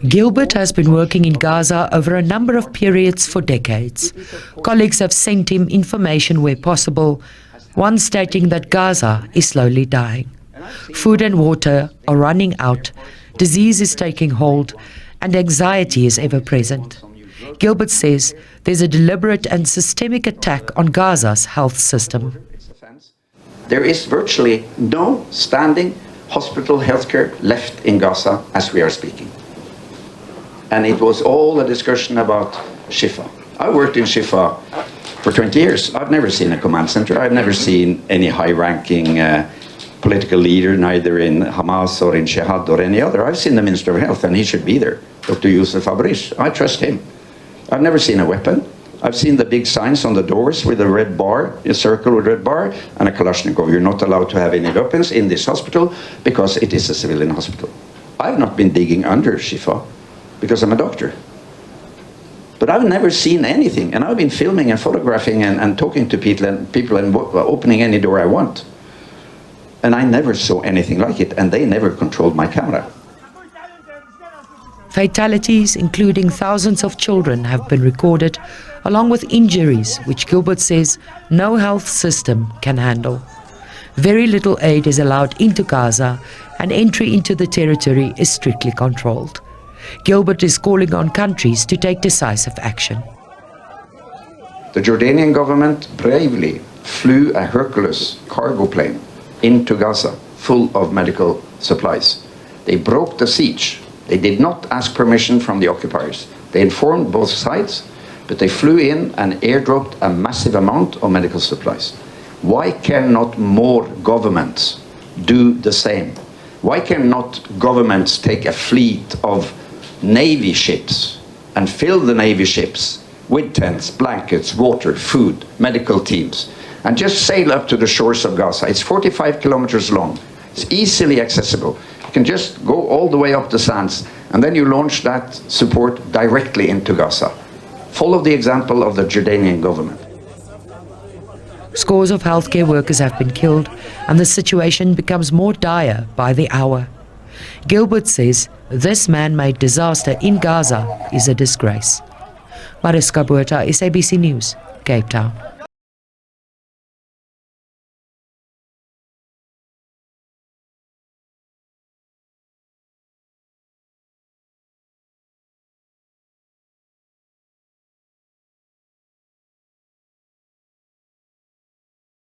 Gilbert has been working in Gaza over a number of periods for decades. Colleagues have sent him information where possible, one stating that Gaza is slowly dying. Food and water are running out, disease is taking hold, and anxiety is ever present. Gilbert says there's a deliberate and systemic attack on Gaza's health system. There is virtually no standing hospital healthcare left in Gaza as we are speaking. And it was all a discussion about Shifa. I worked in Shifa for 20 years. I've never seen a command center. I've never seen any high-ranking political leader, neither in Hamas or in Shihad or any other. I've seen the Minister of Health, and he should be there, Dr. Youssef Abrish. I trust him. I've never seen a weapon. I've seen the big signs on the doors with a red bar, a circle with a red bar, and a Kalashnikov. You're not allowed to have any weapons in this hospital because it is a civilian hospital. I've not been digging under Shifa because I'm a doctor. But I've never seen anything, and I've been filming and photographing and talking to people and opening any door I want. And I never saw anything like it, and they never controlled my camera. Fatalities, including thousands of children, have been recorded, along with injuries which Gilbert says no health system can handle. Very little aid is allowed into Gaza, and entry into the territory is strictly controlled. Gilbert is calling on countries to take decisive action. The Jordanian government bravely flew a Hercules cargo plane into Gaza full of medical supplies. They broke the siege. They did not ask permission from the occupiers. They informed both sides, but they flew in and airdropped a massive amount of medical supplies. Why cannot more governments do the same? Why cannot governments take a fleet of Navy ships and fill the Navy ships with tents, blankets, water, food, medical teams, and just sail up to the shores of Gaza? It's 45 kilometers long. It's easily accessible. You can just go all the way up the sands, and then you launch that support directly into Gaza. Follow the example of the Jordanian government. Scores of healthcare workers have been killed, and the situation becomes more dire by the hour. Gilbert says this man-made disaster in Gaza is a disgrace. Mads Gilbert, SABC News, Cape Town.